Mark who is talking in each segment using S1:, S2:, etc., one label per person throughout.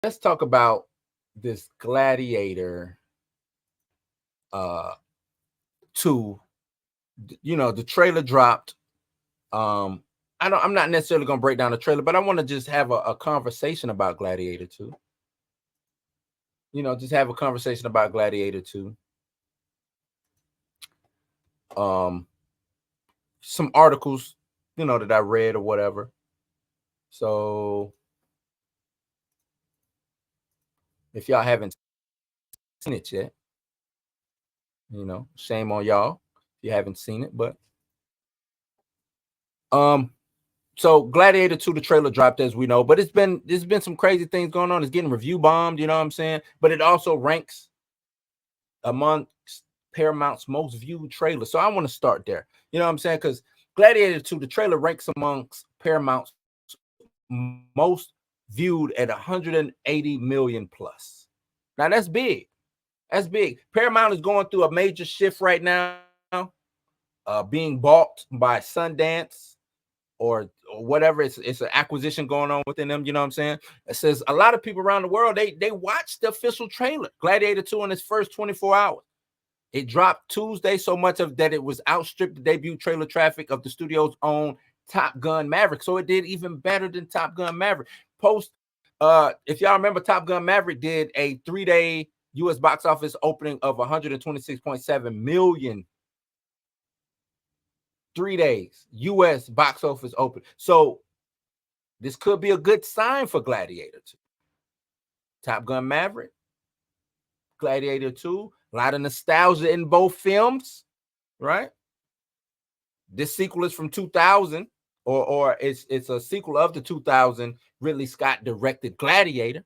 S1: let's talk about this Gladiator 2. The trailer dropped. Um I'm not necessarily gonna break down the trailer, but I want to just have a conversation about Gladiator 2. Just have a conversation about Gladiator 2. Um some articles, that I read or whatever. So if y'all haven't seen it yet, shame on y'all if you haven't seen it. But um so Gladiator 2, the trailer dropped, as we know, but there's been some crazy things going on. It's getting review bombed, you know what I'm saying? But it also ranks amongst Paramount's most viewed trailers. So I want to start there. You know what I'm saying? Because Gladiator 2, the trailer ranks amongst Paramount's most viewed at 180 million plus. Now that's big. That's big. Paramount is going through a major shift right now, being bought by Sundance or whatever. It's an acquisition going on within them. You know what I'm saying? It says a lot of people around the world, they watched the official trailer, Gladiator 2, in its first 24 hours. It dropped Tuesday, so much of that it was outstripped the debut trailer traffic of the studio's own Top Gun Maverick. So it did even better than Top Gun Maverick. If y'all remember, Top Gun Maverick did a 3-day U.S. box office opening of 126.7 million. 3 days U.S. box office open. So this could be a good sign for Gladiator 2. Top Gun Maverick, Gladiator 2, a lot of nostalgia in both films, right? This sequel is from 2000, or it's a sequel of the 2000 Ridley Scott directed Gladiator,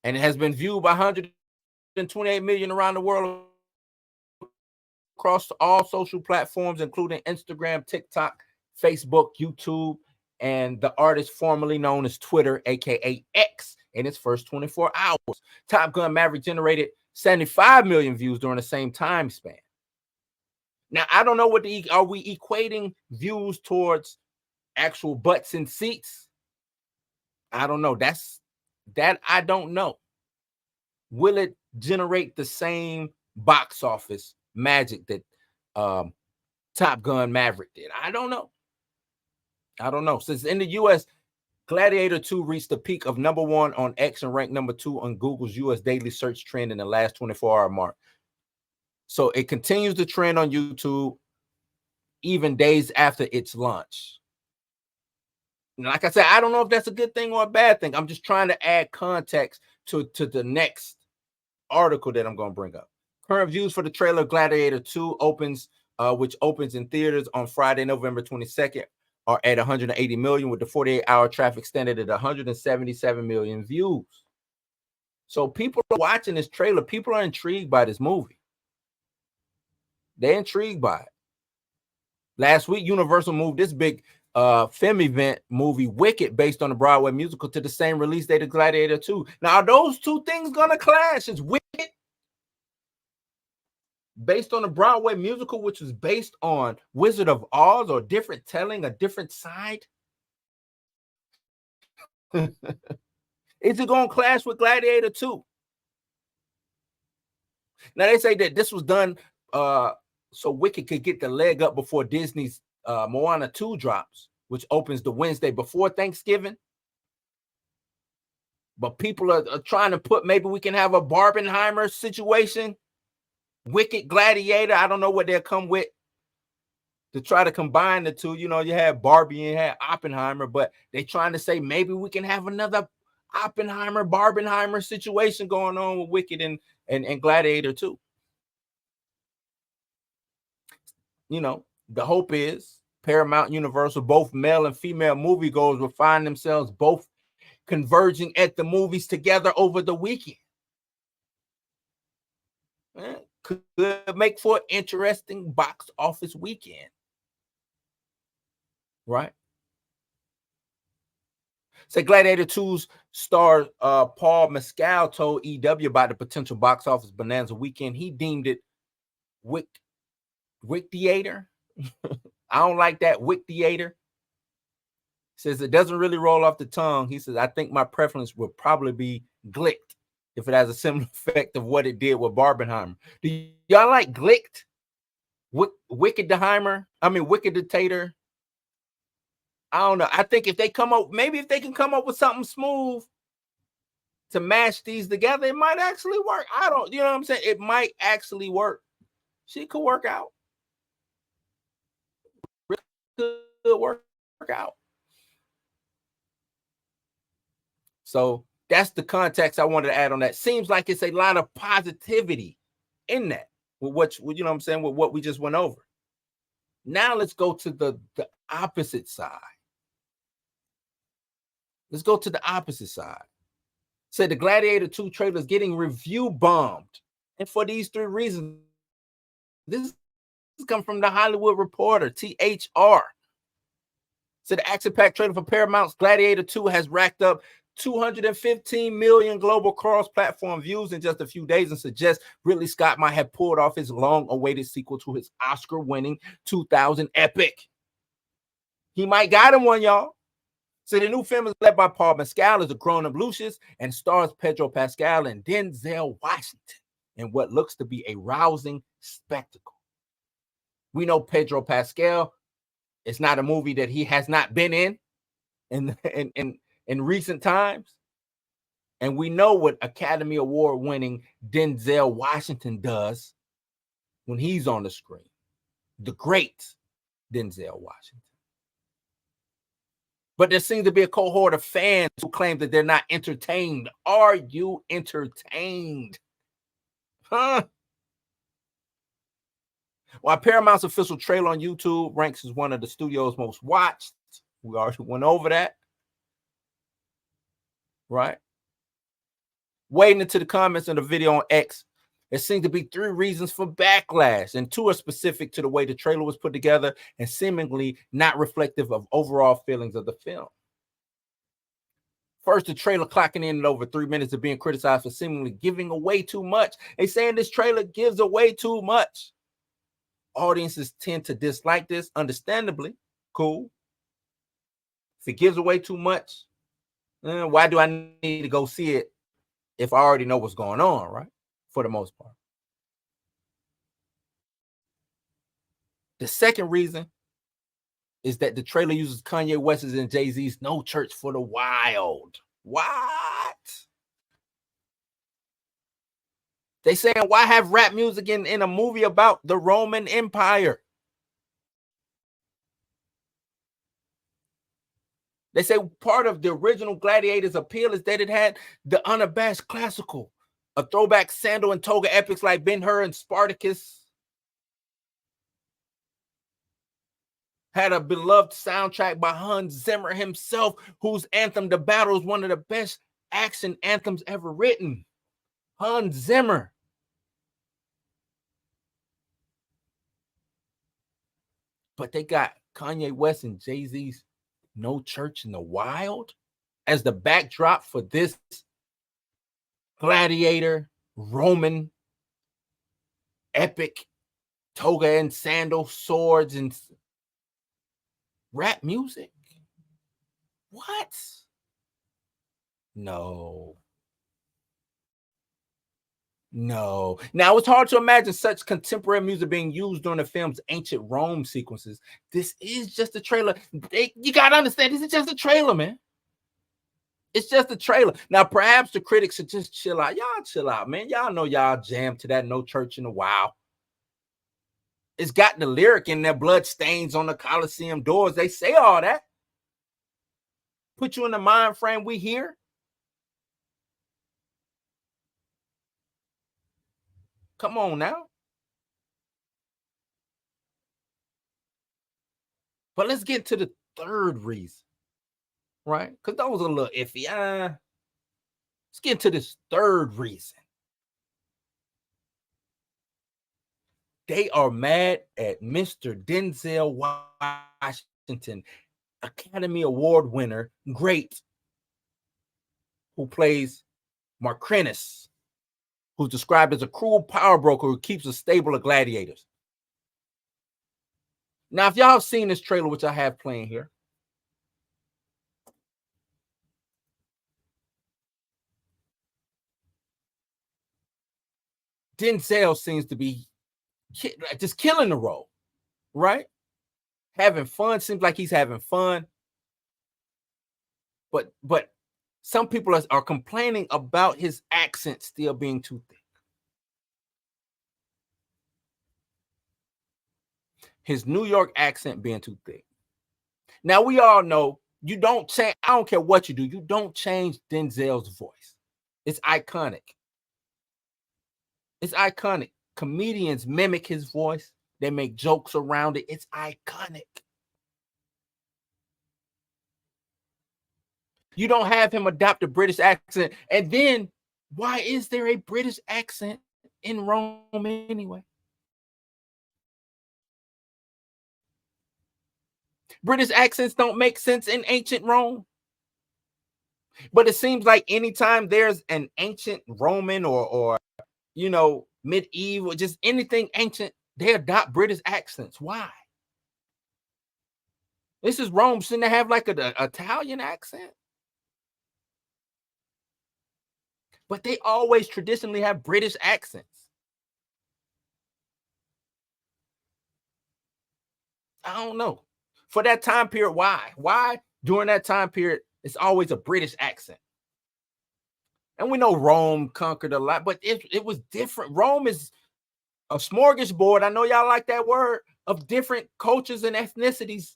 S1: and it has been viewed by 128 million around the world across all social platforms, including Instagram, TikTok, Facebook, YouTube, and the artist formerly known as Twitter, aka X, in its first 24 hours. Top Gun Maverick generated 75 million views during the same time span. Now, I don't know are we equating views towards actual butts and seats? I don't know. That I don't know. Will it generate the same box office magic that Top Gun Maverick did? I don't know. Since in the US, Gladiator 2 reached the peak of #1 on X and ranked #2 on Google's US daily search trend in the last 24-hour mark. So it continues the trend on YouTube even days after its launch. And like I said, I don't know if that's a good thing or a bad thing. I'm just trying to add context to the next article that I'm going to bring up. Current views for the trailer Gladiator 2 which opens in theaters on Friday, November 22nd, are at 180 million, with the 48-hour traffic standard at 177 million views. So people are watching this trailer. People are intrigued by this movie. They're intrigued by it. Last week, Universal moved this big film event movie Wicked, based on the Broadway musical, to the same release date of Gladiator 2. Now, are those two things gonna clash? Is Wicked based on the Broadway musical, which was based on Wizard of Oz, or different telling, a different side? Is it gonna clash with Gladiator 2? Now, they say that this was done so Wicked could get the leg up before Disney's Moana 2 drops, which opens the Wednesday before Thanksgiving. But people are trying to put, maybe we can have a Barbenheimer situation. Wicked, Gladiator, I don't know what they'll come with to try to combine the two. You had Barbie and you had Oppenheimer, but they're trying to say maybe we can have another Oppenheimer, Barbenheimer situation going on with Wicked and Gladiator 2. The hope is Paramount, Universal, both male and female moviegoers will find themselves both converging at the movies together over the weekend. Could make for an interesting box office weekend, right? Say Gladiator 2's star Paul Mescal told EW about the potential box office bonanza weekend. He deemed it Wick Theater. I don't like that, Wick Theater. Says it doesn't really roll off the tongue. He says, I think my preference would probably be Glicked if it has a similar effect of what it did with Barbenheimer. Do y'all like Glicked? Wicked Deheimer? I mean, Wicked Dictator? I don't know. I think if they come up, maybe if they can come up with something smooth to mash these together, it might actually work. I don't, you know what I'm saying? It might actually work. She could work out. Could work out. So that's the context I wanted to add on that. Seems like it's a lot of positivity in that with what, you know what I'm saying, with what we just went over. Now let's go to the opposite side. Let's go to the opposite side. Say the Gladiator 2 trailer is getting review bombed. And for these 3 reasons, this comes from the Hollywood Reporter, THR. So the action-packed trailer for Paramount's Gladiator 2 has racked up 215 million global cross-platform views in just a few days and suggests Ridley Scott might have pulled off his long-awaited sequel to his Oscar-winning 2000 epic. He might got him one, y'all. So the new film is led by Paul Mescal as a grown-up Lucius and stars Pedro Pascal and Denzel Washington in what looks to be a rousing spectacle. We know Pedro Pascal. It's not a movie that he has not been in recent times. And we know what Academy Award winning Denzel Washington does when he's on the screen. The great Denzel Washington. But there seems to be a cohort of fans who claim that they're not entertained. Are you entertained? Huh? While Paramount's official trailer on YouTube ranks as one of the studio's most watched, we already went over that, right? Wading into the comments on the video on X, there seems to be 3 reasons for backlash, and 2 are specific to the way the trailer was put together and seemingly not reflective of overall feelings of the film. First, the trailer clocking in at over 3 minutes of being criticized for seemingly giving away too much. They saying this trailer gives away too much. Audiences tend to dislike this, understandably. Cool. If it gives away too much, why do I need to go see it if I already know what's going on, right? For the most part. The second reason is that the trailer uses Kanye West's and Jay-Z's No Church for the Wild. What? They saying, why have rap music in a movie about the Roman Empire? They say part of the original Gladiator's appeal is that it had the unabashed classical, a throwback sandal and toga epics like Ben-Hur and Spartacus. Had a beloved soundtrack by Hans Zimmer himself, whose anthem, The Battle, is one of the best action anthems ever written. Hans Zimmer. But they got Kanye West and Jay-Z's No Church in the Wild as the backdrop for this Gladiator, Roman, epic, toga and sandal, swords, and rap music. What? No. No. Now, it's hard to imagine such contemporary music being used during the film's ancient Rome sequences. This is just a trailer. You got to understand, this is just a trailer, man. It's just a trailer. Now, perhaps the critics should just chill out. Y'all chill out, man. Y'all know y'all jammed to that No Church in a While. It's got the lyric in there, blood stains on the Coliseum doors. They say all that. Put you in the mind frame we hear. Come on now. But let's get to the third reason, right? Because those are a little iffy. Let's get to this third reason. They are mad at Mr. Denzel Washington, Academy Award winner, great, who plays Marcrinus, who's described as a cruel power broker who keeps a stable of gladiators. Now, if y'all have seen this trailer, which I have playing here, Denzel seems to be just killing the role, right? Having fun. Seems like he's having fun. But some people are complaining about his accent still being too thick. His New York accent being too thick. Now we all know you don't change. I don't care what you do. You don't change Denzel's voice. It's iconic. It's iconic. Comedians mimic his voice. They make jokes around it. It's iconic. You don't have him adopt a British accent. And then why is there a British accent in Rome anyway? British accents don't make sense in ancient Rome. But it seems like anytime there's an ancient Roman or medieval, just anything ancient, they adopt British accents. Why? This is Rome. Shouldn't they have like an Italian accent? But they always traditionally have British accents. I don't know. For that time period, why? Why during that time period, it's always a British accent? And we know Rome conquered a lot, but it was different. Rome is a smorgasbord. I know y'all like that word, of different cultures and ethnicities.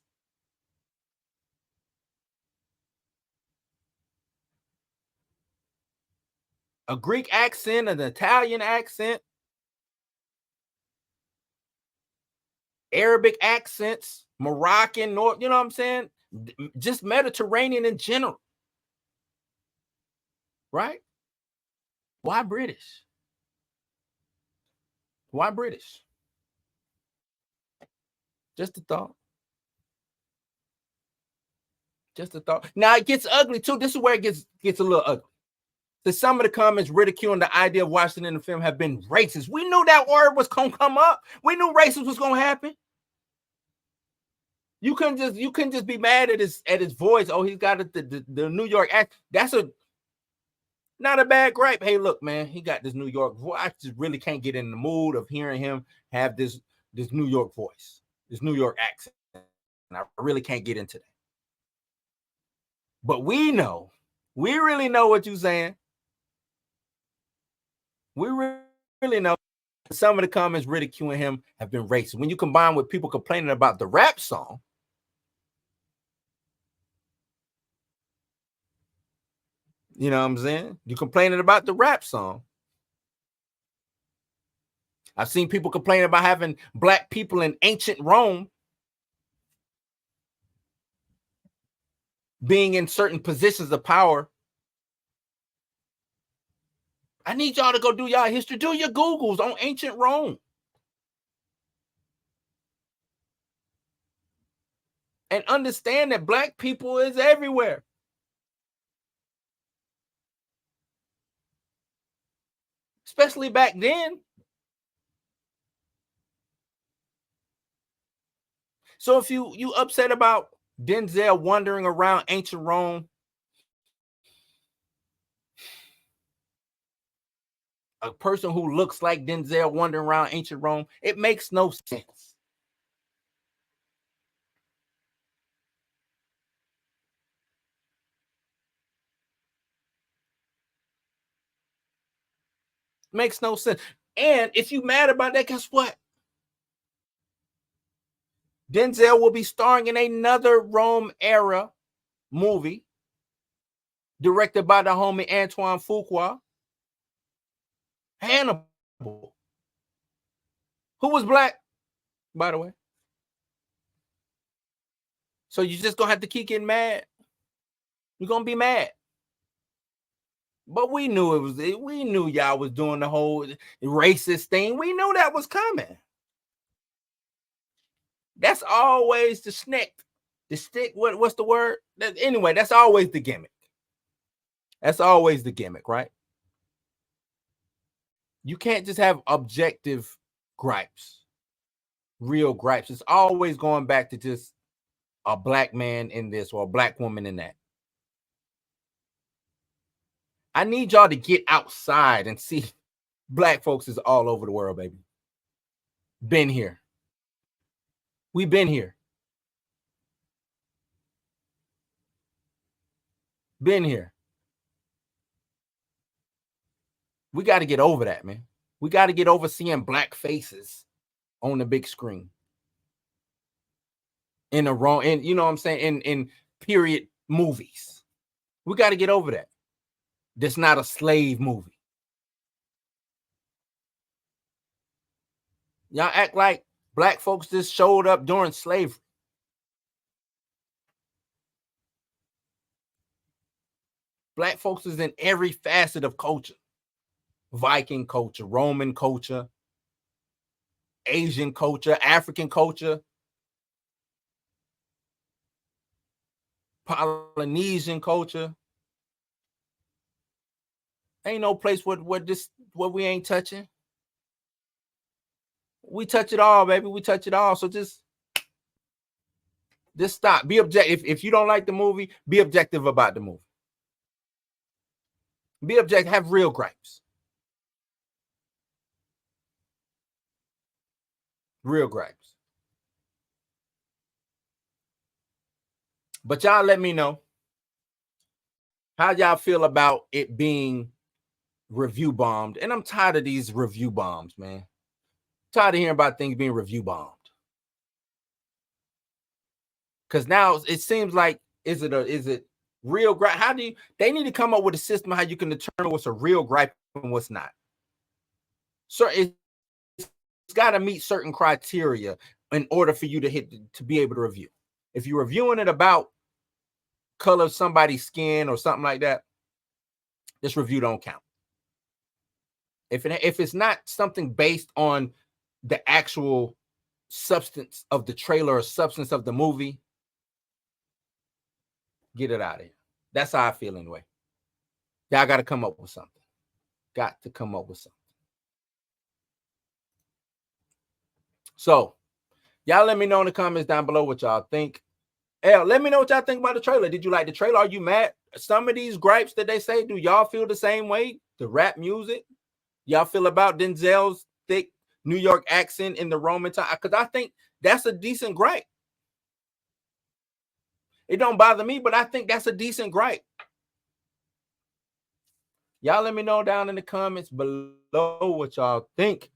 S1: A Greek accent, an Italian accent, Arabic accents, Moroccan, North, you know what I'm saying? Just Mediterranean in general. Right? Why British? Why British? Just a thought. Just a thought. Now it gets ugly too. This is where it gets a little ugly. So some of the comments ridiculing the idea of Washington in the film have been racist. We knew that word was gonna come up. We knew racism was gonna happen. You couldn't just be mad at his voice. Oh, he's got the New York accent. That's not a bad gripe. Hey, look, man, he got this New York voice. I just really can't get in the mood of hearing him have this New York voice, this New York accent. And I really can't get into that. But we really know what you're saying. We really know. Some of the comments ridiculing him have been racist. When you combine with people complaining about the rap song, you know what I'm saying? You complaining about the rap song. I've seen people complain about having black people in ancient Rome being in certain positions of power. I need y'all to go do y'all history. Do your Googles on ancient Rome. And understand that black people is everywhere. Especially back then. So if you upset about Denzel wandering around ancient Rome, a person who looks like Denzel wandering around ancient Rome, it makes no sense. Makes no sense. And if you mad about that, guess what? Denzel will be starring in another Rome era movie directed by the homie Antoine Fuqua. Hannibal, who was black, by the way. So you just gonna have to keep getting mad. You're gonna be mad. But we knew we knew y'all was doing the whole racist thing. We knew that was coming. That's always the stick. The stick, what's the word? Anyway, that's always the gimmick. That's always the gimmick, right? You can't just have objective gripes, real gripes. It's always going back to just a black man in this or a black woman in that. I need y'all to get outside and see Black folks is all over the world, baby. Been here. We've been here. Been here. We got to get over that, man. We got to get over seeing black faces on the big screen. In the wrong, and you know what I'm saying, in period movies. We got to get over that. That's not a slave movie. Y'all act like black folks just showed up during slavery. Black folks is in every facet of culture. Viking culture, Roman culture, Asian culture, African culture, Polynesian culture. Ain't no place what we ain't touching. We touch it all, baby. We touch it all. So just stop. Be objective. If you don't like the movie, be objective about the movie. Be objective. Have real gripes. Real gripes. But y'all let me know how y'all feel about it being review bombed. And I'm tired of these review bombs, man. Tired of hearing about things being review bombed. Because now it seems like, is it real gripe? How do you, they need to come up with a system how you can determine what's a real gripe and what's not. So it's got to meet certain criteria in order for you to be able to review. If you're reviewing it about color of somebody's skin or something like that, this review don't count. If it's not something based on the actual substance of the trailer or substance of the movie, get it out of here. That's how I feel anyway. Y'all got to come up with something. Got to come up with something. So, y'all let me know in the comments down below what y'all think. Hell, let me know what y'all think about the trailer. Did you like the trailer? Are you mad? Some of these gripes that they say, do y'all feel the same way? The rap music? Y'all feel about Denzel's thick New York accent in the Roman time? Because I think that's a decent gripe. It don't bother me, but I think that's a decent gripe. Y'all let me know down in the comments below what y'all think.